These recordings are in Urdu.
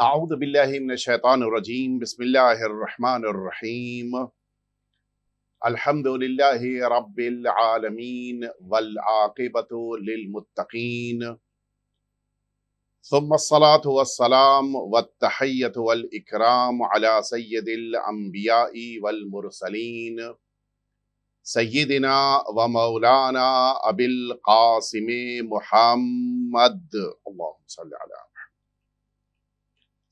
اعوذ باللہ من الشیطان الرجیم بسم اللہ الرحمن الرحیم الحمد للہ رب العالمین والعاقبۃ للمتقین ثم الصلاة والسلام والتحیۃ والاکرام علی سید الانبیاء والمرسلین سیدنا و مولانا ابی القاسم محمد اللہم صلی علی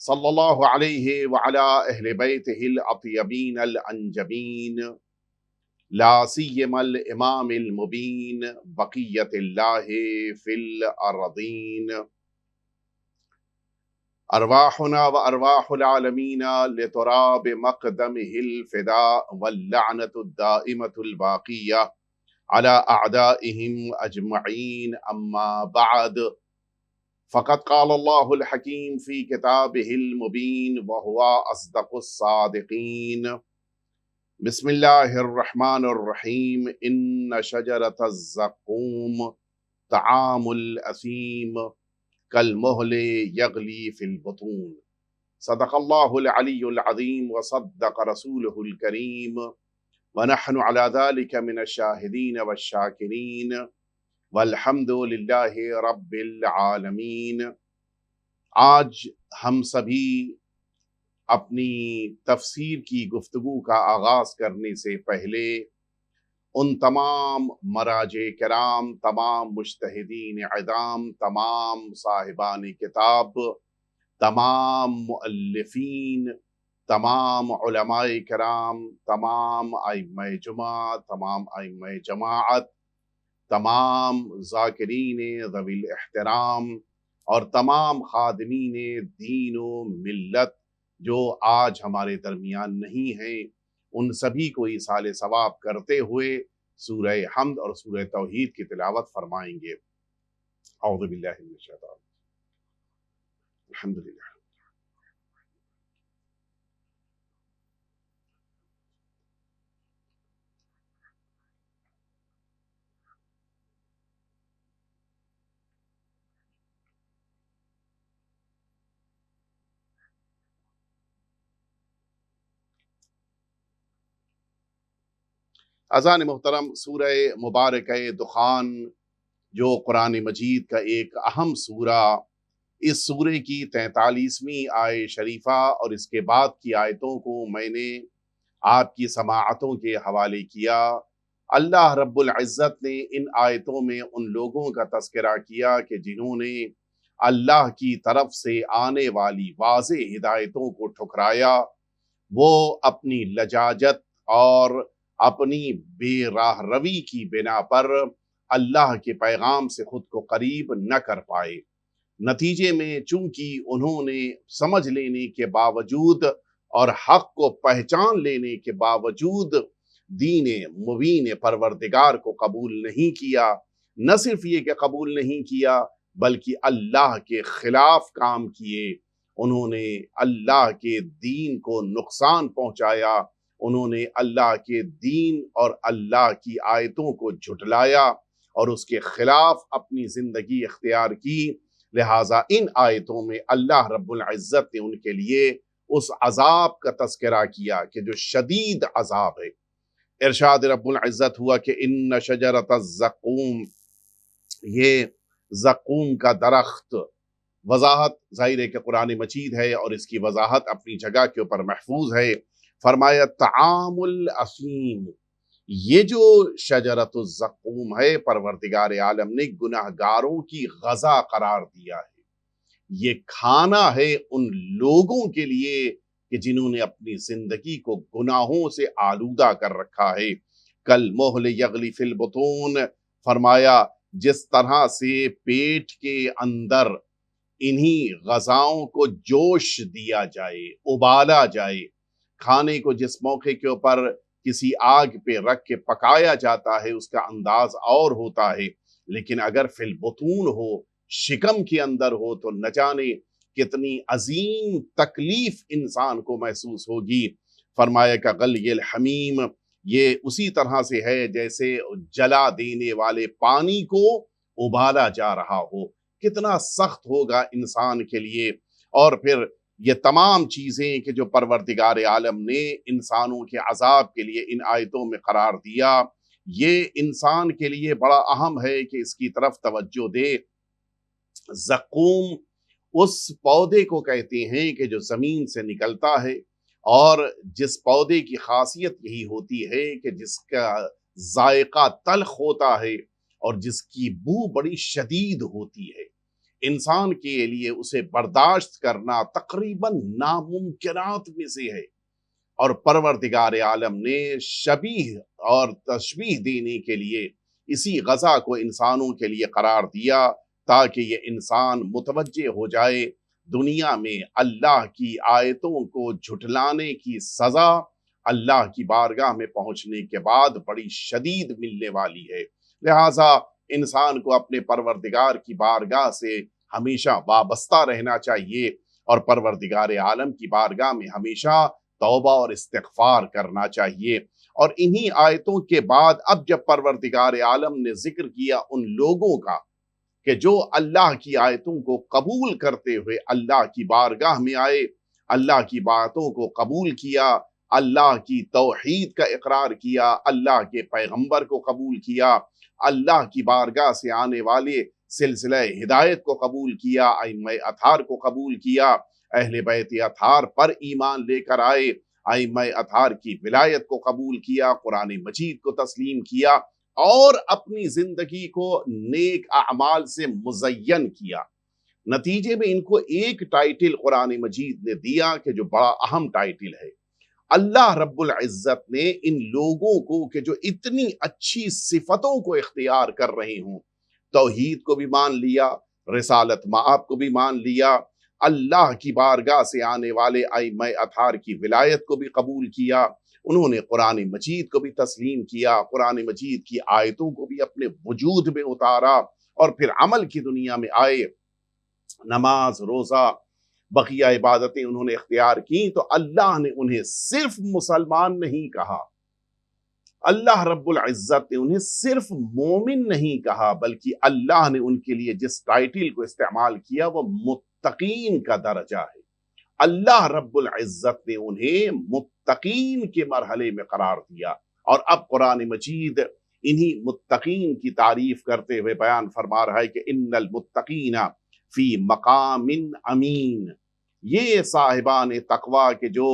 صلی اللہ علیہ وعلی اہل بیتہ الاطیبین الانجبین لا سیما الامام المبین بقیت اللہ فی الارضین ارواحنا و ارواح العالمین لتراب مقدمہ الفداء واللعنة الدائمة الباقیہ علی اعدائہم اجمعین اما بعد فقد قال اللہ الحکیم فی کتابہ المبین وہو اصدق الصادقین بسم اللہ الرحمن الرحیم ان شجرۃ الزقوم طعام الاثیم کالمہل یغلی فی البطون صدق اللہ العلی العظیم وصدق رسولہ الکریم ونحن علی ذلک من الشاہدین والشاکرین والحمد للہ رب العالمین۔ آج ہم سبھی اپنی تفسیر کی گفتگو کا آغاز کرنے سے پہلے ان تمام مراجع کرام، تمام مجتہدین عظام، تمام صاحبان کتاب، تمام مؤلفین، تمام علماء کرام، تمام ائمہ جماعت، تمام ائمہ جماعت، تمام ذاکرین ذوی الاحترام اور تمام خادمین دین و ملت جو آج ہمارے درمیان نہیں ہیں، ان سبھی کو ایصال ثواب کرتے ہوئے سورہ حمد اور سورہ توحید کی تلاوت فرمائیں گے۔ اعوذ باللہ من الشیطان الحمدللہ۔ اذان محترم، سورہ مبارکہ دخان جو قرآن مجید کا ایک اہم سورہ، اس سورے کی 43ویں آیہ شریفہ اور اس کے بعد کی آیتوں کو میں نے آپ کی سماعتوں کے حوالے کیا۔ اللہ رب العزت نے ان آیتوں میں ان لوگوں کا تذکرہ کیا کہ جنہوں نے اللہ کی طرف سے آنے والی واضح ہدایتوں کو ٹھکرایا، وہ اپنی لجاجت اور اپنی بے راہ روی کی بنا پر اللہ کے پیغام سے خود کو قریب نہ کر پائے۔ نتیجے میں چونکہ انہوں نے سمجھ لینے کے باوجود اور حق کو پہچان لینے کے باوجود دین مبین پروردگار کو قبول نہیں کیا، نہ صرف یہ کہ قبول نہیں کیا بلکہ اللہ کے خلاف کام کیے، انہوں نے اللہ کے دین کو نقصان پہنچایا، انہوں نے اللہ کے دین اور اللہ کی آیتوں کو جھٹلایا اور اس کے خلاف اپنی زندگی اختیار کی۔ لہٰذا ان آیتوں میں اللہ رب العزت نے ان کے لیے اس عذاب کا تذکرہ کیا کہ جو شدید عذاب ہے۔ ارشاد رب العزت ہوا کہ ان شجرۃ الزقوم، یہ زقوم کا درخت، وضاحت ظاہر ہے کہ قرآن مجید ہے اور اس کی وضاحت اپنی جگہ کے اوپر محفوظ ہے۔ فرمایا طعام الاثیم، یہ جو شجرۃ الزقوم ہے پروردگار عالم نے گناہگاروں کی غذا قرار دیا ہے، یہ کھانا ہے ان لوگوں کے لیے کہ جنہوں نے اپنی زندگی کو گناہوں سے آلودہ کر رکھا ہے۔ کالمہل یغلی فی البطون، فرمایا جس طرح سے پیٹ کے اندر انہی غذاؤں کو جوش دیا جائے، ابالا جائے، کھانے کو جس موقع کے اوپر کسی آگ پہ رکھ کے پکایا جاتا ہے اس کا انداز اور ہوتا ہے، لیکن اگر فی البطون ہو، شکم کے اندر ہو، تو نہ جانے کتنی عظیم تکلیف انسان کو محسوس ہوگی۔ فرمایا کہ غلی الحمیم، یہ اسی طرح سے ہے جیسے جلا دینے والے پانی کو ابالا جا رہا ہو، کتنا سخت ہوگا انسان کے لیے۔ اور پھر یہ تمام چیزیں کہ جو پروردگار عالم نے انسانوں کے عذاب کے لیے ان آیتوں میں قرار دیا، یہ انسان کے لیے بڑا اہم ہے کہ اس کی طرف توجہ دے۔ زقوم اس پودے کو کہتے ہیں کہ جو زمین سے نکلتا ہے، اور جس پودے کی خاصیت یہی ہوتی ہے کہ جس کا ذائقہ تلخ ہوتا ہے اور جس کی بو بڑی شدید ہوتی ہے۔ انسان کے لیے اسے برداشت کرنا تقریباً ناممکنات میں سے ہے، اور پروردگار عالم نے شبیہ اور تشبیہ دینے کے لیے اسی غذا کو انسانوں کے لیے قرار دیا تاکہ یہ انسان متوجہ ہو جائے دنیا میں اللہ کی آیتوں کو جھٹلانے کی سزا اللہ کی بارگاہ میں پہنچنے کے بعد بڑی شدید ملنے والی ہے۔ لہٰذا انسان کو اپنے پروردگار کی بارگاہ سے ہمیشہ وابستہ رہنا چاہیے، اور پروردگار عالم کی بارگاہ میں ہمیشہ توبہ اور استغفار کرنا چاہیے۔ اور انہی آیتوں کے بعد اب جب پروردگار عالم نے ذکر کیا ان لوگوں کا کہ جو اللہ کی آیتوں کو قبول کرتے ہوئے اللہ کی بارگاہ میں آئے، اللہ کی باتوں کو قبول کیا، اللہ کی توحید کا اقرار کیا، اللہ کے پیغمبر کو قبول کیا، اللہ کی بارگاہ سے آنے والے سلسلہ ہدایت کو قبول کیا، ائمہ اطہار کو قبول کیا، اہل بیت اطہار پر ایمان لے کر آئے، ائمہ اطہار کی ولایت کو قبول کیا، قرآن مجید کو تسلیم کیا، اور اپنی زندگی کو نیک اعمال سے مزین کیا۔ نتیجے میں ان کو ایک ٹائٹل قرآن مجید نے دیا کہ جو بڑا اہم ٹائٹل ہے۔ اللہ رب العزت نے ان لوگوں کو کہ جو اتنی اچھی صفتوں کو اختیار کر رہے ہوں، توحید کو بھی مان لیا، رسالت مآب کو بھی مان لیا، اللہ کی بارگاہ سے آنے والے ائمہ اطہار کی ولایت کو بھی قبول کیا، انہوں نے قرآن مجید کو بھی تسلیم کیا، قرآن مجید کی آیتوں کو بھی اپنے وجود میں اتارا، اور پھر عمل کی دنیا میں آئے، نماز، روزہ، بقیہ عبادتیں انہوں نے اختیار کی، تو اللہ نے انہیں صرف مسلمان نہیں کہا، اللہ رب العزت نے انہیں صرف مومن نہیں کہا، بلکہ اللہ نے ان کے لیے جس ٹائٹل کو استعمال کیا وہ متقین کا درجہ ہے۔ اللہ رب العزت نے انہیں متقین کے مرحلے میں قرار دیا، اور اب قرآن مجید انہی متقین کی تعریف کرتے ہوئے بیان فرما رہا ہے کہ ان المتقین فی مقام امین، یہ صاحبان تقویٰ کے جو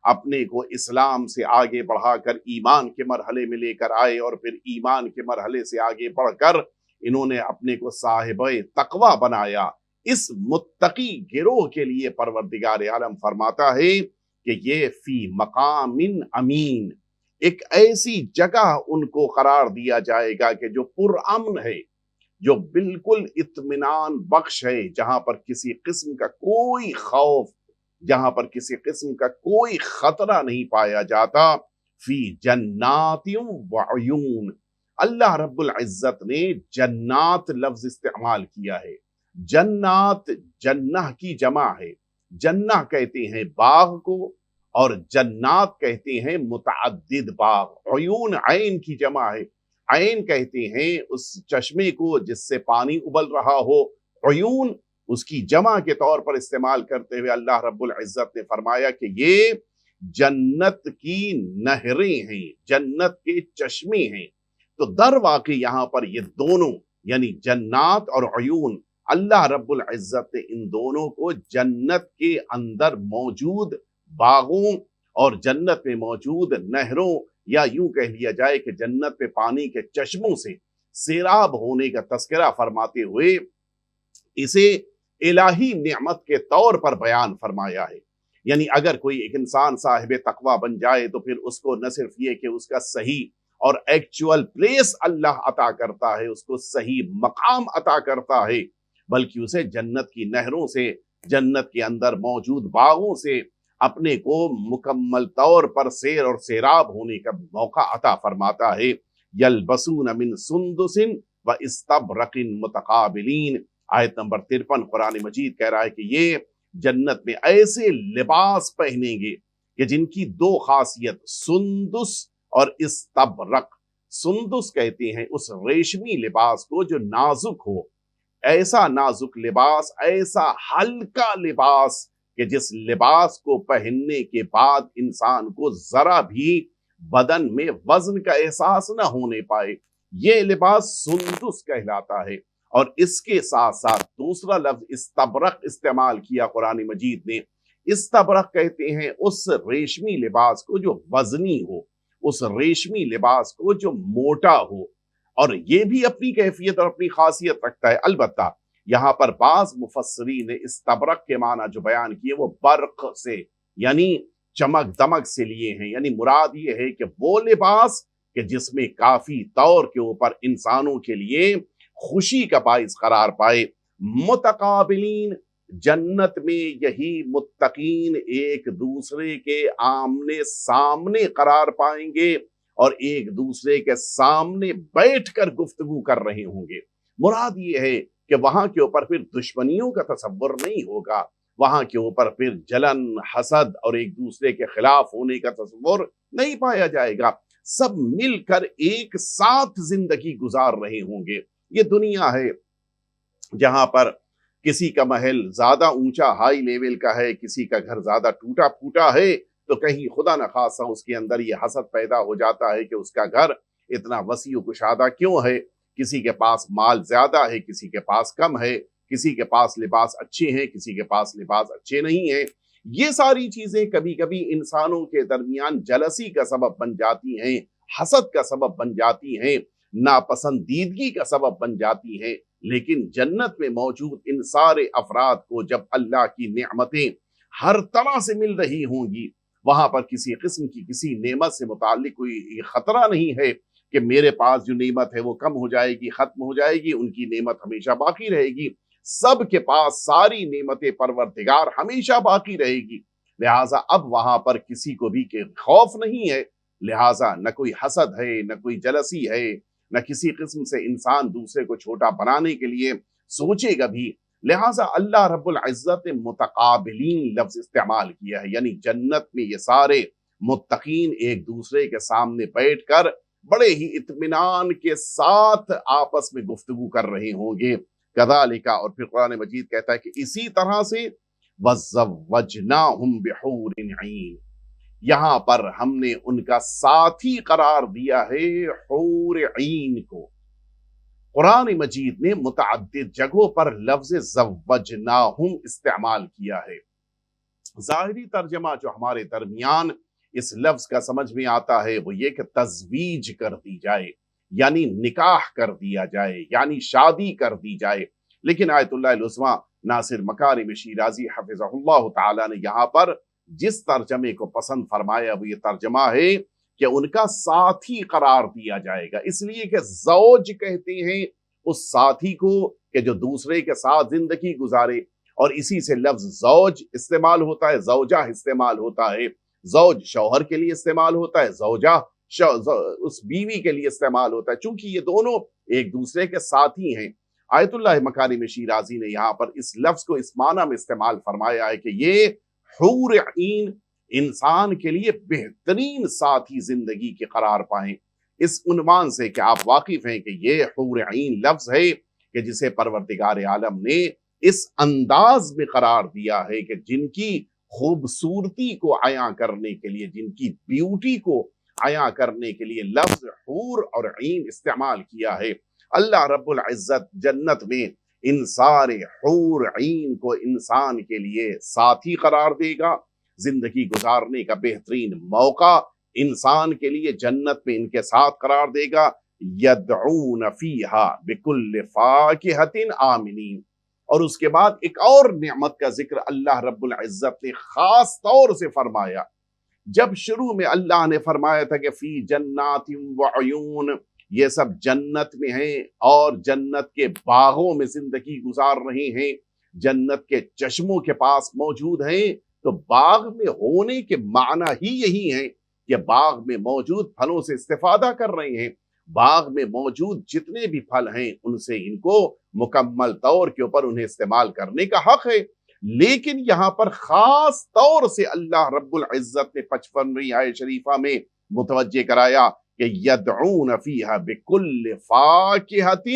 اپنے کو اسلام سے آگے بڑھا کر ایمان کے مرحلے میں لے کر آئے، اور پھر ایمان کے مرحلے سے آگے بڑھ کر انہوں نے اپنے کو صاحب تقویٰ بنایا، اس متقی گروہ کے لیے پروردگار عالم فرماتا ہے کہ یہ فی مقام امین، ایک ایسی جگہ ان کو قرار دیا جائے گا کہ جو پرامن ہے، جو بالکل اطمینان بخش ہے، جہاں پر کسی قسم کا کوئی خوف، جہاں پر کسی قسم کا کوئی خطرہ نہیں پایا جاتا، فی جنات وعیون۔ اللہ رب العزت نے جنات لفظ استعمال کیا ہے۔ جنات جنہ کی جمع ہے، جنہ کہتے ہیں باغ کو، اور جنات کہتے ہیں متعدد باغ۔ عیون عین کی جمع ہے، عین کہتے ہیں اس چشمے کو جس سے پانی ابل رہا ہو، عیون اس کی جمع کے طور پر استعمال کرتے ہوئے اللہ رب العزت نے فرمایا کہ یہ جنت کی نہریں ہیں، جنت کے چشمے ہیں۔ تو در واقع یہاں پر یہ دونوں یعنی جنات اور عیون، اللہ رب العزت نے ان دونوں کو جنت کے اندر موجود باغوں اور جنت میں موجود نہروں، یا یوں کہہ لیا جائے کہ جنت میں پانی کے چشموں سے سیراب ہونے کا تذکرہ فرماتے ہوئے اسے الہی نعمت کے طور پر بیان فرمایا ہے۔ یعنی اگر کوئی ایک انسان صاحب تقویٰ بن جائے تو پھر اس کو نہ صرف یہ کہ اس کا صحیح اور ایکچول پلیس اللہ عطا کرتا ہے، اس کو صحیح مقام عطا کرتا ہے، بلکہ اسے جنت کی نہروں سے، جنت کے اندر موجود باغوں سے اپنے کو مکمل طور پر سیر اور سیراب ہونے کا موقع عطا فرماتا ہے۔ یلبسون من سندس و استبرق متقابلین، آیت نمبر 53 قرآن مجید کہہ رہا ہے کہ یہ جنت میں ایسے لباس پہنیں گے کہ جن کی دو خاصیت، سندس اور استبرق۔ سندس کہتے ہیں اس ریشمی لباس کو جو نازک ہو، ایسا نازک لباس، ایسا ہلکا لباس کہ جس لباس کو پہننے کے بعد انسان کو ذرا بھی بدن میں وزن کا احساس نہ ہونے پائے، یہ لباس سندس کہلاتا ہے۔ اور اس کے ساتھ ساتھ دوسرا لفظ استبرق استعمال کیا قرآن مجید نے۔ استبرق کہتے ہیں اس ریشمی لباس کو جو وزنی ہو، اس ریشمی لباس کو جو موٹا ہو، اور یہ بھی اپنی کیفیت اور اپنی خاصیت رکھتا ہے۔ البتہ یہاں پر بعض مفسرین نے استبرق کے معنی جو بیان کیے وہ برق سے یعنی چمک دمک سے لیے ہیں، یعنی مراد یہ ہے کہ وہ لباس کہ جس میں کافی طور کے اوپر انسانوں کے لیے خوشی کا باعث قرار پائے۔ متقابلین، جنت میں یہی متقین ایک دوسرے کے آمنے سامنے قرار پائیں گے اور ایک دوسرے کے سامنے بیٹھ کر گفتگو کر رہے ہوں گے۔ مراد یہ ہے کہ وہاں کے اوپر پھر دشمنیوں کا تصور نہیں ہوگا، وہاں کے اوپر پھر جلن، حسد اور ایک دوسرے کے خلاف ہونے کا تصور نہیں پایا جائے گا۔ سب مل کر ایک ساتھ زندگی گزار رہے ہوں گے۔ یہ دنیا ہے جہاں پر کسی کا محل زیادہ اونچا ہائی لیول کا ہے، کسی کا گھر زیادہ ٹوٹا پھوٹا ہے، تو کہیں خدا نخواستہ اس کے اندر یہ حسد پیدا ہو جاتا ہے کہ اس کا گھر اتنا وسیع و کشادہ کیوں ہے، کسی کے پاس مال زیادہ ہے، کسی کے پاس کم ہے، کسی کے پاس لباس اچھے ہیں، کسی کے پاس لباس اچھے نہیں ہیں۔ یہ ساری چیزیں کبھی کبھی انسانوں کے درمیان جلسی کا سبب بن جاتی ہیں، حسد کا سبب بن جاتی ہیں، ناپسندیدگی کا سبب بن جاتی ہیں۔ لیکن جنت میں موجود ان سارے افراد کو جب اللہ کی نعمتیں ہر طرح سے مل رہی ہوں گی، وہاں پر کسی قسم کی کسی نعمت سے متعلق کوئی خطرہ نہیں ہے کہ میرے پاس جو نعمت ہے وہ کم ہو جائے گی، ختم ہو جائے گی، ان کی نعمت ہمیشہ باقی رہے گی۔ سب کے پاس ساری نعمت پروردگار ہمیشہ باقی رہے گی، لہٰذا اب وہاں پر کسی کو بھی کہ خوف نہیں ہے، لہٰذا نہ کوئی حسد ہے، نہ کوئی جلسی ہے، نہ کسی قسم سے انسان دوسرے کو چھوٹا بنانے کے لیے سوچے گا بھی۔ لہٰذا اللہ رب العزت نے متقابلین لفظ استعمال کیا ہے، یعنی جنت میں یہ سارے متقین ایک دوسرے کے سامنے بیٹھ کر بڑے ہی اطمینان کے ساتھ آپس میں گفتگو کر رہے ہوں گے۔ کذالک، اور پھر قرآن مجید کہتا ہے کہ اسی طرح سے وَزَوَّجْنَاهُمْ بِحُورٍ عِينٍ، یہاں پر ہم نے ان کا ساتھی قرار دیا ہے حور عین کو۔ قرآن مجید نے متعدد جگہوں پر لفظ زوجناہم استعمال کیا ہے۔ ظاہری ترجمہ جو ہمارے درمیان اس لفظ کا سمجھ میں آتا ہے وہ یہ کہ تزویج کر دی جائے، یعنی نکاح کر دیا جائے، یعنی شادی کر دی جائے۔ لیکن آیت اللہ العظمیٰ ناصر مکارم شیرازی حفظہ اللہ تعالی نے یہاں پر جس ترجمے کو پسند فرمایا وہ یہ ترجمہ ہے کہ ان کا ساتھی قرار دیا جائے گا، اس لیے کہ زوج کہتے ہیں اس ساتھی کو کہ جو دوسرے کے ساتھ زندگی گزارے، اور اسی سے لفظ زوج استعمال ہوتا ہے، زوجہ استعمال ہوتا ہے، زوج شوہر کے لیے استعمال ہوتا ہے، زوجہ اس بیوی کے لیے استعمال ہوتا ہے، چونکہ یہ دونوں ایک دوسرے کے ساتھی ہیں۔ آیت اللہ مکارم شیرازی نے یہاں پر اس لفظ کو اس معنی میں استعمال فرمایا ہے کہ یہ حور عین انسان کے لیے بہترین ساتھی زندگی کے قرار پائیں، اس عنوان سے کہ آپ واقف ہیں کہ یہ حور عین لفظ ہے کہ جسے پروردگار عالم نے اس انداز میں قرار دیا ہے کہ جن کی خوبصورتی کو عیاں کرنے کے لیے، جن کی بیوٹی کو عیاں کرنے کے لیے لفظ حور اور عین استعمال کیا ہے۔ اللہ رب العزت جنت میں ان سارے حور عین کو انسان کے لیے ساتھی قرار دے گا، زندگی گزارنے کا بہترین موقع انسان کے لیے جنت میں ان کے ساتھ قرار دے گا۔ یدعون فیہا بکل فاکہۃ آمنین، اور اس کے بعد ایک اور نعمت کا ذکر اللہ رب العزت نے خاص طور سے فرمایا۔ جب شروع میں اللہ نے فرمایا تھا کہ فی جنات وعیون، یہ سب جنت میں ہیں اور جنت کے باغوں میں زندگی گزار رہے ہیں، جنت کے چشموں کے پاس موجود ہیں، تو باغ میں ہونے کے معنی ہی یہی ہیں کہ باغ میں موجود پھلوں سے استفادہ کر رہے ہیں، باغ میں موجود جتنے بھی پھل ہیں ان سے ان کو مکمل طور کے اوپر انہیں استعمال کرنے کا حق ہے۔ لیکن یہاں پر خاص طور سے اللہ رب العزت نے 55ویں آیت شریفہ میں متوجہ کرایا کہ یدعون فیہا بکل فاکہۃ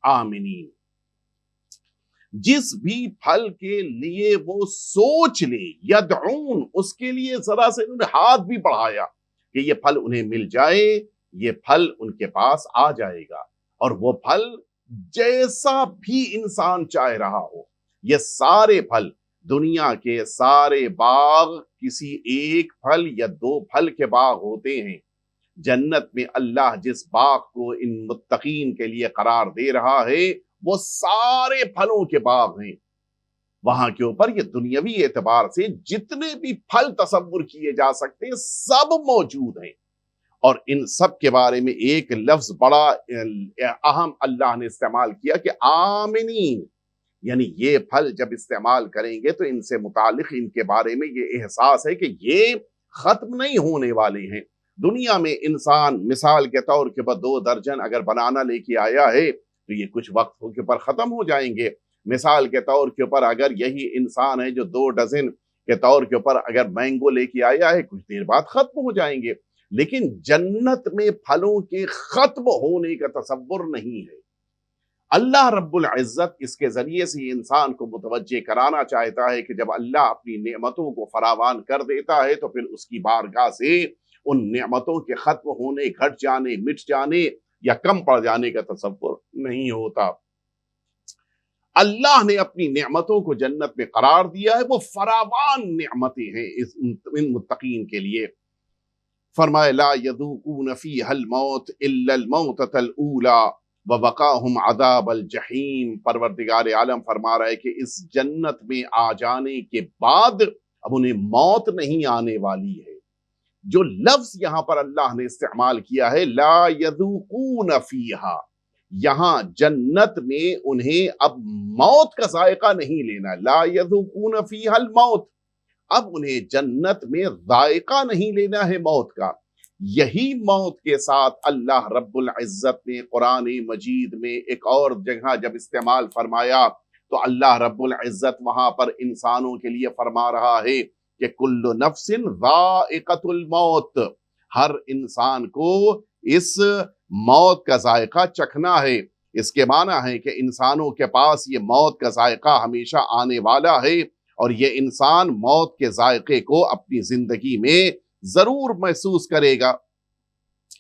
آمنین، جس بھی پھل کے لیے وہ سوچ لے، یدعون، اس کے لیے ذرا سے انہوں نے ہاتھ بھی بڑھایا کہ یہ پھل انہیں مل جائے، یہ پھل ان کے پاس آ جائے گا، اور وہ پھل جیسا بھی انسان چاہ رہا ہو۔ یہ سارے پھل، دنیا کے سارے باغ کسی ایک پھل یا دو پھل کے باغ ہوتے ہیں، جنت میں اللہ جس باغ کو ان متقین کے لیے قرار دے رہا ہے وہ سارے پھلوں کے باغ ہیں۔ وہاں کے اوپر یہ دنیاوی اعتبار سے جتنے بھی پھل تصور کیے جا سکتے ہیں سب موجود ہیں، اور ان سب کے بارے میں ایک لفظ بڑا اہم اللہ نے استعمال کیا کہ آمنین، یعنی یہ پھل جب استعمال کریں گے تو ان سے متعلق ان کے بارے میں یہ احساس ہے کہ یہ ختم نہیں ہونے والے ہیں۔ دنیا میں انسان مثال کے طور کے پر 2 درجن اگر بنانا لے کے آیا ہے تو یہ کچھ وقت کے اوپر ختم ہو جائیں گے۔ مثال کے طور کے اوپر اگر یہی انسان ہے جو 2 ڈزن کے طور کے اوپر اگر مینگو لے کے آیا ہے کچھ دیر بعد ختم ہو جائیں گے، لیکن جنت میں پھلوں کے ختم ہونے کا تصور نہیں ہے۔ اللہ رب العزت اس کے ذریعے سے انسان کو متوجہ کرانا چاہتا ہے کہ جب اللہ اپنی نعمتوں کو فراوان کر دیتا ہے تو پھر اس کی بارگاہ سے ان نعمتوں کے ختم ہونے، گھٹ جانے، مٹ جانے یا کم پڑ جانے کا تصور نہیں ہوتا۔ اللہ نے اپنی نعمتوں کو جنت میں قرار دیا ہے، وہ فراوان نعمتیں ہیں ان متقین کے لیے۔ فرمائے لا یذوقون فیہا الموت الا الموتۃ الاولی ووقاہم عذاب الجحیم۔ پروردگار عالم فرما رہا ہے کہ اس جنت میں آ جانے کے بعد اب انہیں موت نہیں آنے والی ہے۔ جو لفظ یہاں پر اللہ نے استعمال کیا ہے لا یذوقون فیہا، یہاں جنت میں انہیں اب موت کا ذائقہ نہیں لینا، لا یذوقون فیہا الموت، اب انہیں جنت میں ذائقہ نہیں لینا ہے موت کا۔ یہی موت کے ساتھ اللہ رب العزت نے قرآن مجید میں ایک اور جگہ جب استعمال فرمایا تو اللہ رب العزت وہاں پر انسانوں کے لیے فرما رہا ہے کہ کل نفس ذائقۃ الموت، ہر انسان کو اس موت کا ذائقہ چکھنا ہے۔ اس کے معنی ہے کہ انسانوں کے پاس یہ موت کا ذائقہ ہمیشہ آنے والا ہے، اور یہ انسان موت کے ذائقے کو اپنی زندگی میں ضرور محسوس کرے گا۔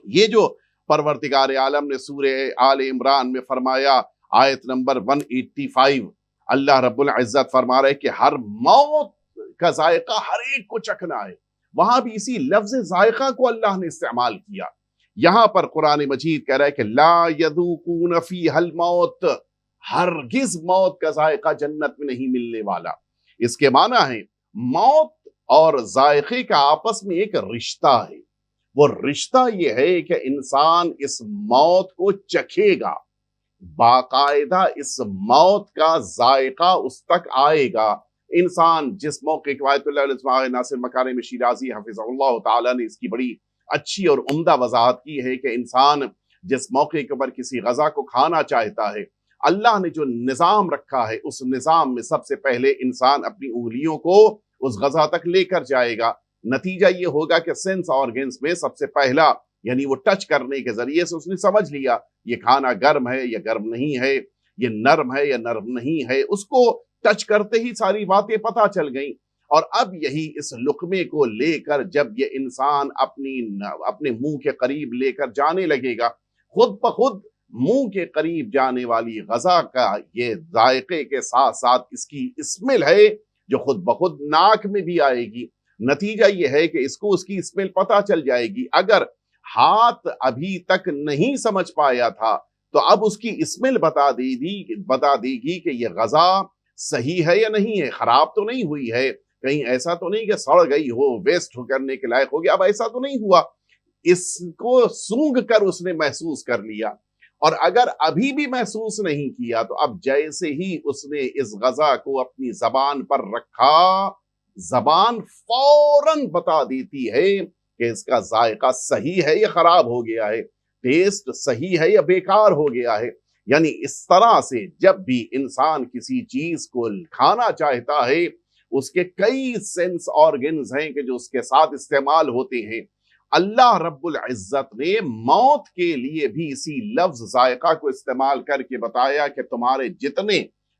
یہ جو پروردگار عالم نے سورہ آل عمران میں فرمایا آیت نمبر 185، اللہ رب العزت فرما رہے کہ ہر موت کا ذائقہ ہر ایک کو چکھنا ہے، وہاں بھی اسی لفظ ذائقہ کو اللہ نے استعمال کیا۔ یہاں پر قرآن مجید کہہ رہا ہے کہ لا یذوقون فیہا الموت، ہرگز موت کا ذائقہ جنت میں نہیں ملنے والا۔ اس کے معنی ہے موت اور ذائقے کا آپس میں ایک رشتہ ہے، وہ رشتہ یہ ہے کہ انسان اس موت کو چکھے گا، باقاعدہ اس موت کا ذائقہ اس تک آئے گا۔ انسان جس موقع کی آیت اللہ علیہ ناصر مکارم شیرازی حفظہ اللہ تعالیٰ نے اس کی بڑی اچھی اور عمدہ وضاحت کی ہے کہ انسان جس موقع کے اوپر کسی غذا کو کھانا چاہتا ہے، اللہ نے جو نظام رکھا ہے اس نظام میں سب سے پہلے انسان اپنی انگلیوں کو اس غذا تک لے کر جائے گا۔ نتیجہ یہ ہوگا کہ سینس آرگنز میں سب سے پہلا یعنی وہ ٹچ کرنے کے ذریعے سے اس نے سمجھ لیا یہ کھانا گرم ہے یا گرم نہیں ہے، یہ نرم ہے یا نرم نہیں ہے، اس کو ٹچ کرتے ہی ساری باتیں پتہ چل گئیں۔ اور اب یہی اس لقمے کو لے کر جب یہ انسان اپنے منہ کے قریب لے کر جانے لگے گا، خود بخود منہ کے قریب جانے والی غذا کا یہ ذائقے کے ساتھ ساتھ اس کی اسمیل ہے جو خود بخود ناک میں بھی آئے گی۔ نتیجہ یہ ہے کہ اس کو اس کی اسمیل پتہ چل جائے گی۔ اگر ہاتھ ابھی تک نہیں سمجھ پایا تھا تو اب اس کی اسمیل بتا دے گی کہ یہ غذا صحیح ہے یا نہیں ہے، خراب تو نہیں ہوئی ہے، کہیں ایسا تو نہیں کہ سڑ گئی ہو، ویسٹ کرنے کے لائق ہو گیا، اب ایسا تو نہیں ہوا۔ اس کو سونگھ کر اس نے محسوس کر لیا، اور اگر ابھی بھی محسوس نہیں کیا تو اب جیسے ہی اس نے اس غذا کو اپنی زبان پر رکھا، زبان فوراً بتا دیتی ہے کہ اس کا ذائقہ صحیح ہے یا خراب ہو گیا ہے، ٹیسٹ صحیح ہے یا بیکار ہو گیا ہے۔ یعنی اس طرح سے جب بھی انسان کسی چیز کو کھانا چاہتا ہے اس کے کئی سینس آرگنز ہیں کہ جو اس کے ساتھ استعمال ہوتے ہیں۔ اللہ رب العزت نے موت کے لیے بھی اسی لفظ ذائقہ کو استعمال کر کے بتایا کہ تمہارے جتنے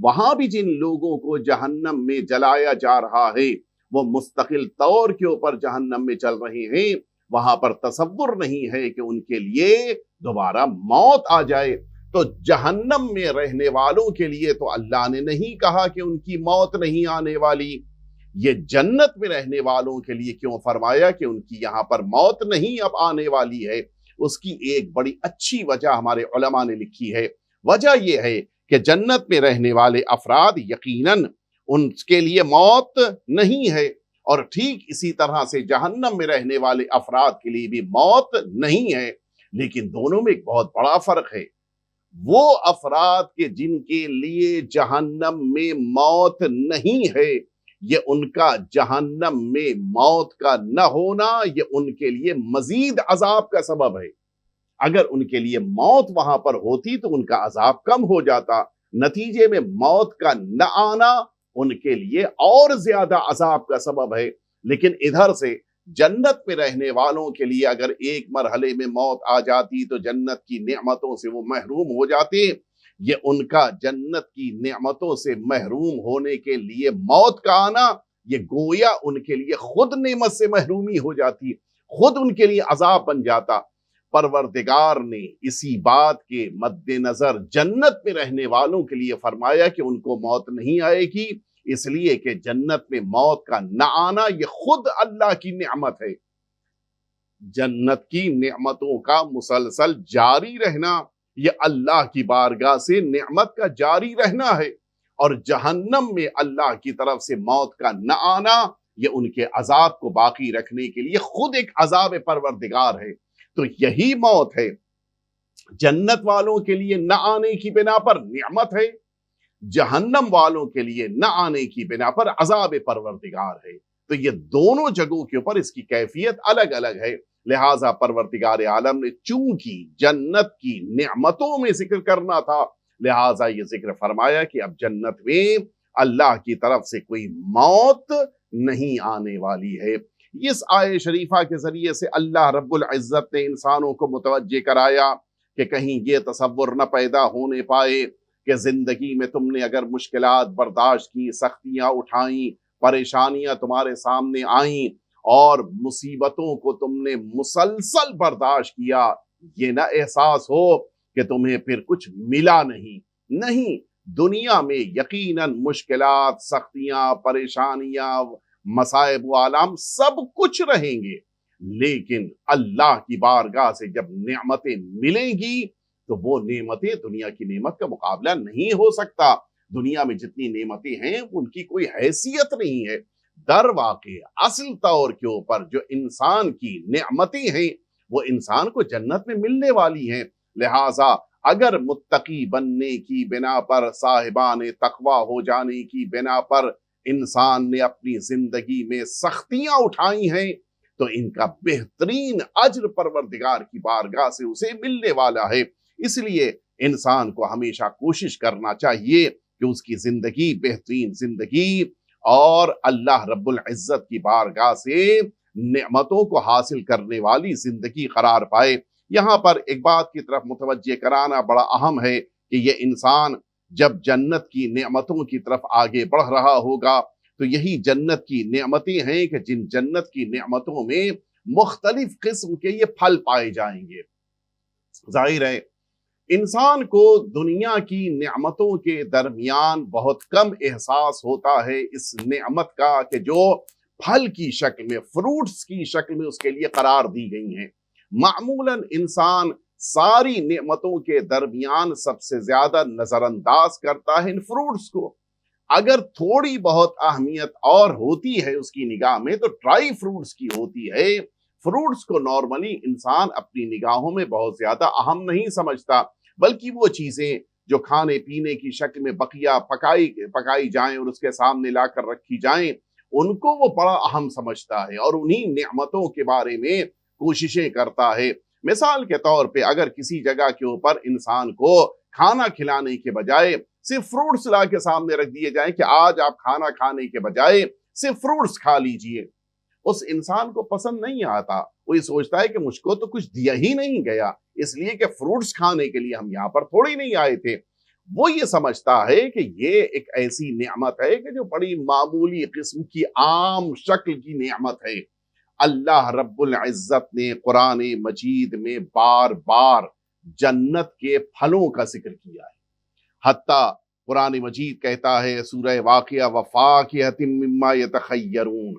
وہاں بھی جن لوگوں کو جہنم میں جلایا جا رہا ہے وہ مستقل طور کے اوپر جہنم میں چل رہے ہیں، وہاں پر تصور نہیں ہے کہ ان کے لیے دوبارہ موت آ جائے۔ تو جہنم میں رہنے والوں کے لیے تو اللہ نے نہیں کہا کہ ان کی موت نہیں آنے والی، یہ جنت میں رہنے والوں کے لیے کیوں فرمایا کہ ان کی یہاں پر موت نہیں اب آنے والی ہے؟ اس کی ایک بڑی اچھی وجہ ہمارے علماء نے لکھی ہے۔ وجہ یہ ہے کہ جنت میں رہنے والے افراد یقیناً ان کے لیے موت نہیں ہے، اور ٹھیک اسی طرح سے جہنم میں رہنے والے افراد کے لیے بھی موت نہیں ہے، لیکن دونوں میں ایک بہت بڑا فرق ہے۔ وہ افراد کے جن کے لیے جہنم میں موت نہیں ہے، یہ ان کا جہنم میں موت کا نہ ہونا یہ ان کے لیے مزید عذاب کا سبب ہے۔ اگر ان کے لیے موت وہاں پر ہوتی تو ان کا عذاب کم ہو جاتا، نتیجے میں موت کا نہ آنا ان کے لیے اور زیادہ عذاب کا سبب ہے۔ لیکن ادھر سے جنت میں رہنے والوں کے لیے اگر ایک مرحلے میں موت آ جاتی تو جنت کی نعمتوں سے وہ محروم ہو جاتے۔ یہ ان کا جنت کی نعمتوں سے محروم ہونے کے لیے موت کا آنا یہ گویا ان کے لیے خود نعمت سے محرومی ہو جاتی، خود ان کے لیے عذاب بن جاتا۔ پروردگار نے اسی بات کے مد نظر جنت میں رہنے والوں کے لیے فرمایا کہ ان کو موت نہیں آئے گی، اس لیے کہ جنت میں موت کا نہ آنا یہ خود اللہ کی نعمت ہے۔ جنت کی نعمتوں کا مسلسل جاری رہنا یہ اللہ کی بارگاہ سے نعمت کا جاری رہنا ہے، اور جہنم میں اللہ کی طرف سے موت کا نہ آنا یہ ان کے عذاب کو باقی رکھنے کے لیے خود ایک عذاب پروردگار ہے۔ تو یہی موت ہے، جنت والوں کے لیے نہ آنے کی بنا پر نعمت ہے، جہنم والوں کے لیے نہ آنے کی بنا پر عذاب پروردگار ہے۔ تو یہ دونوں جگہوں کے اوپر اس کی کیفیت الگ الگ ہے، لہٰذا پروردگار عالم نے چونکہ جنت کی نعمتوں میں ذکر کرنا تھا، لہٰذا یہ ذکر فرمایا کہ اب جنت میں اللہ کی طرف سے کوئی موت نہیں آنے والی ہے۔ اس آیے شریفہ کے ذریعے سے اللہ رب العزت نے انسانوں کو متوجہ کرایا کہ کہیں یہ تصور نہ پیدا ہونے پائے کہ زندگی میں تم نے اگر مشکلات برداشت کی، سختیاں اٹھائیں، پریشانیاں تمہارے سامنے آئیں اور مصیبتوں کو تم نے مسلسل برداشت کیا، یہ نہ احساس ہو کہ تمہیں پھر کچھ ملا نہیں۔ دنیا میں یقیناً مشکلات، سختیاں، پریشانیاں، مصائب و آلام سب کچھ رہیں گے، لیکن اللہ کی بارگاہ سے جب نعمتیں ملیں گی تو وہ نعمتیں دنیا کی نعمت کا مقابلہ نہیں ہو سکتا۔ دنیا میں جتنی نعمتیں ہیں ان کی کوئی حیثیت نہیں ہے۔ در واقع اصل طور کے اوپر جو انسان کی نعمتیں ہیں وہ انسان کو جنت میں ملنے والی ہیں۔ لہٰذا اگر متقی بننے کی بنا پر، صاحبان تقوی ہو جانے کی بنا پر انسان نے اپنی زندگی میں سختیاں اٹھائی ہیں تو ان کا بہترین اجر پروردگار کی بارگاہ سے اسے ملنے والا ہے۔ اس لیے انسان کو ہمیشہ کوشش کرنا چاہیے کہ اس کی زندگی بہترین زندگی اور اللہ رب العزت کی بارگاہ سے نعمتوں کو حاصل کرنے والی زندگی قرار پائے۔ یہاں پر ایک بات کی طرف متوجہ کرانا بڑا اہم ہے کہ یہ انسان جب جنت کی نعمتوں کی طرف آگے بڑھ رہا ہوگا تو یہی جنت کی نعمتیں ہیں کہ جن جنت کی نعمتوں میں مختلف قسم کے یہ پھل پائے جائیں گے۔ ظاہر ہے انسان کو دنیا کی نعمتوں کے درمیان بہت کم احساس ہوتا ہے اس نعمت کا کہ جو پھل کی شکل میں، فروٹس کی شکل میں اس کے لیے قرار دی گئی ہیں۔ معمولاً انسان ساری نعمتوں کے درمیان سب سے زیادہ نظر انداز کرتا ہے ان فروٹس کو۔ اگر تھوڑی بہت اہمیت اور ہوتی ہے اس کی نگاہ میں تو ڈرائی فروٹس کی ہوتی ہے۔ فروٹس کو نارملی انسان اپنی نگاہوں میں بہت زیادہ اہم نہیں سمجھتا، بلکہ وہ چیزیں جو کھانے پینے کی شکل میں بقیہ پکائی جائیں اور اس کے سامنے لا کر رکھی جائیں ان کو وہ بڑا اہم سمجھتا ہے اور انہی نعمتوں کے بارے میں کوششیں کرتا ہے۔ مثال کے طور پہ اگر کسی جگہ کے اوپر انسان کو کھانا کھلانے کے بجائے صرف فروٹس لا کے سامنے رکھ دیے جائیں کہ آج آپ کھانا کھانے کے بجائے صرف فروٹس کھا لیجئے، اس انسان کو پسند نہیں آتا۔ وہ یہ سوچتا ہے کہ مجھ کو تو کچھ دیا ہی نہیں گیا، اس لیے کہ فروٹس کھانے کے لیے ہم یہاں پر تھوڑی نہیں آئے تھے۔ وہ یہ سمجھتا ہے کہ یہ ایک ایسی نعمت ہے کہ جو بڑی معمولی قسم کی عام شکل کی نعمت ہے۔ اللہ رب العزت نے قرآن مجید میں بار بار جنت کے پھلوں کا ذکر کیا ہے، حتیٰ قرآن مجید کہتا ہے سورہ واقعہ وفاکہۃ مما یتخیرون،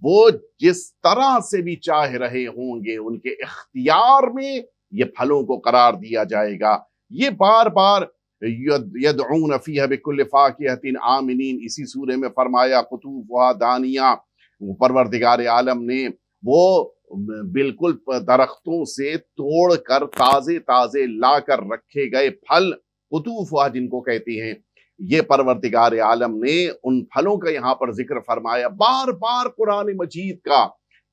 وہ جس طرح سے بھی چاہ رہے ہوں گے ان کے اختیار میں یہ پھلوں کو قرار دیا جائے گا۔ یہ بار بار یدعون فیہا بکل فاکہۃ آمنین، اسی سورہ میں فرمایا قطوفہا دانیہ، پروردگار عالم نے وہ بالکل درختوں سے توڑ کر تازے تازے لا کر رکھے گئے پھل قطوفہا جن کو کہتے ہیں، یہ پروردگار عالم نے ان پھلوں کا یہاں پر ذکر فرمایا۔ بار بار قرآن مجید کا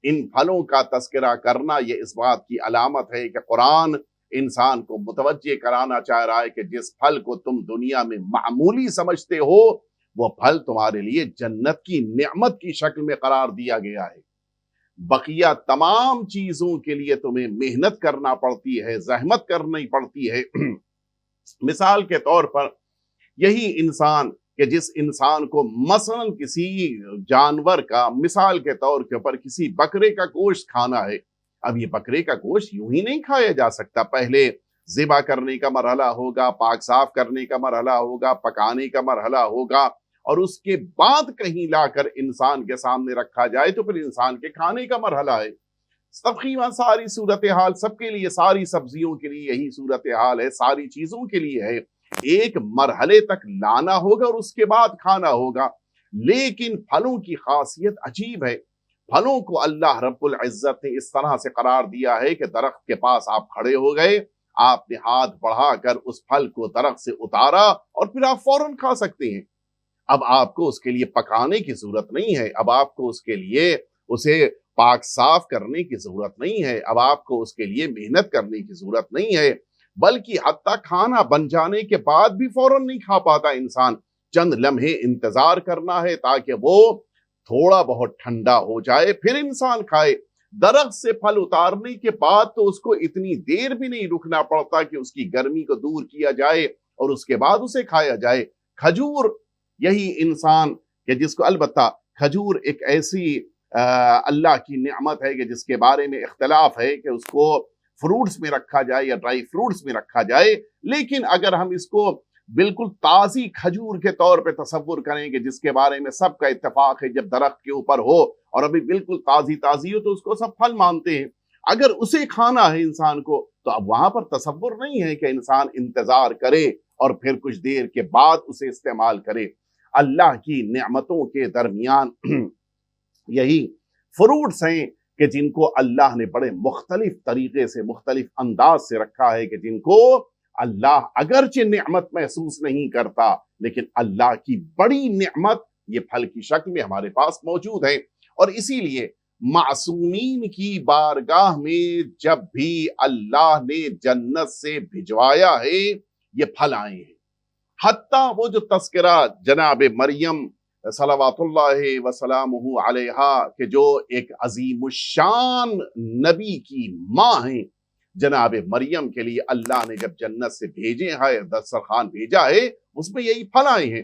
ان پھلوں کا تذکرہ کرنا یہ اس بات کی علامت ہے کہ قرآن انسان کو متوجہ کرانا چاہ رہا ہے کہ جس پھل کو تم دنیا میں معمولی سمجھتے ہو وہ پھل تمہارے لیے جنت کی نعمت کی شکل میں قرار دیا گیا ہے۔ بقیہ تمام چیزوں کے لیے تمہیں محنت کرنا پڑتی ہے، زحمت کرنی پڑتی ہے۔ مثال کے طور پر یہی انسان کہ جس انسان کو مثلا کسی جانور کا، مثال کے طور کے اوپر کسی بکرے کا گوشت کھانا ہے، اب یہ بکرے کا گوشت یوں ہی نہیں کھایا جا سکتا، پہلے ذبح کرنے کا مرحلہ ہوگا، پاک صاف کرنے کا مرحلہ ہوگا، پکانے کا مرحلہ ہوگا، اور اس کے بعد کہیں لا کر انسان کے سامنے رکھا جائے تو پھر انسان کے کھانے کا مرحلہ ہے۔ تقریباً ساری صورتحال سب کے لیے، ساری سبزیوں کے لیے یہی صورتحال ہے، ساری چیزوں کے لیے ہے، ایک مرحلے تک لانا ہوگا اور اس کے بعد کھانا ہوگا۔ لیکن پھلوں کی خاصیت عجیب ہے، پھلوں کو اللہ رب العزت نے اس طرح سے قرار دیا ہے کہ درخت کے پاس آپ کھڑے ہو گئے، آپ نے ہاتھ بڑھا کر اس پھل کو درخت سے اتارا اور پھر آپ فوراً کھا سکتے ہیں۔ اب آپ کو اس کے لیے پکانے کی ضرورت نہیں ہے، اب آپ کو اس کے لیے اسے پاک صاف کرنے کی ضرورت نہیں ہے، اب آپ کو اس کے لیے محنت کرنے کی ضرورت نہیں ہے، بلکہ حتیٰ کھانا بن جانے کے بعد بھی فوراً نہیں کھا پاتا انسان، چند لمحے انتظار کرنا ہے تاکہ وہ تھوڑا بہت ٹھنڈا ہو جائے پھر انسان کھائے۔ درخت سے پھل اتارنے کے بعد تو اس کو اتنی دیر بھی نہیں رکنا پڑتا کہ اس کی گرمی کو دور کیا جائے اور اس کے بعد اسے کھایا جائے۔ کھجور، یہی انسان کہ جس کو، البتہ کھجور ایک ایسی اللہ کی نعمت ہے کہ جس کے بارے میں اختلاف ہے کہ اس کو فروٹس میں رکھا جائے یا ڈرائی فروٹس میں رکھا جائے، لیکن اگر ہم اس کو بالکل تازی کھجور کے طور پہ تصور کریں کہ جس کے بارے میں سب کا اتفاق ہے جب درخت کے اوپر ہو اور ابھی بالکل تازی ہو تو اس کو سب پھل مانتے ہیں، اگر اسے کھانا ہے انسان کو تو اب وہاں پر تصور نہیں ہے کہ انسان انتظار کرے اور پھر کچھ دیر کے بعد اسے استعمال کرے۔ اللہ کی نعمتوں کے درمیان یہی فروٹس ہیں کہ جن کو اللہ نے بڑے مختلف طریقے سے، مختلف انداز سے رکھا ہے کہ جن کو اللہ اگرچہ نعمت محسوس نہیں کرتا لیکن اللہ کی بڑی نعمت یہ پھل کی شکل میں ہمارے پاس موجود ہے۔ اور اسی لیے معصومین کی بارگاہ میں جب بھی اللہ نے جنت سے بھجوایا ہے یہ پھل آئے ہیں، حتیٰ وہ جو تذکرہ جناب مریم صلوات اللہ وسلامہ علیہا کہ جو ایک عظیم الشان نبی کی ماں ہیں، جناب مریم کے لیے اللہ نے جب جنت سے بھیجے ہیں، دسترخوان بھیجا ہے، اس میں یہی پھل آئے ہیں۔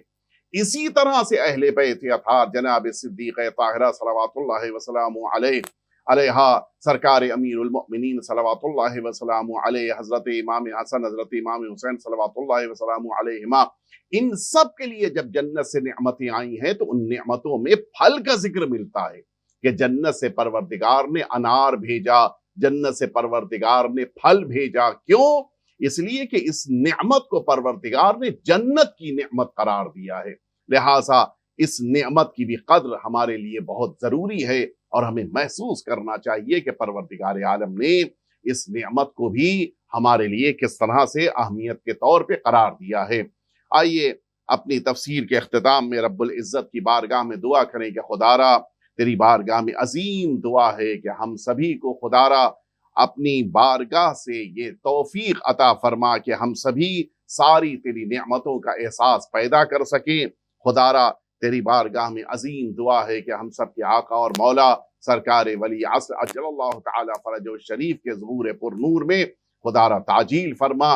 اسی طرح سے اہل بیت اطہار جناب صدیقہ طاہرہ صلوات اللہ وسلامہ علیہا، سرکار امیر المؤمنین صلوات اللہ وسلامہ علیہ، حضرت امام حسن، حضرت امام حسین صلوات اللہ وسلامہ علیہما، ان سب کے لیے جب جنت سے نعمتیں آئی ہیں تو ان نعمتوں میں پھل کا ذکر ملتا ہے کہ جنت سے پروردگار نے انار بھیجا، جنت سے پروردگار نے پھل بھیجا۔ کیوں؟ اس لیے کہ اس نعمت کو پروردگار نے جنت کی نعمت قرار دیا ہے، لہٰذا اس نعمت کی بھی قدر ہمارے لیے بہت ضروری ہے اور ہمیں محسوس کرنا چاہیے کہ پروردگار عالم نے اس نعمت کو بھی ہمارے لیے کس طرح سے اہمیت کے طور پہ قرار دیا ہے۔ آئیے اپنی تفسیر کے اختتام میں رب العزت کی بارگاہ میں دعا کریں کہ خدارا تیری بارگاہ میں عظیم دعا ہے کہ ہم سبھی کو خدارا اپنی بارگاہ سے یہ توفیق عطا فرما کہ ہم سبھی ساری تیری نعمتوں کا احساس پیدا کر سکیں۔ خدارا تیری بارگاہ میں عظیم دعا ہے کہ ہم سب کے آقا اور مولا سرکار ولی عصر اجل اللہ تعالی فرجہ شریف کے ظہور پر نور میں خدارا تعجیل فرما،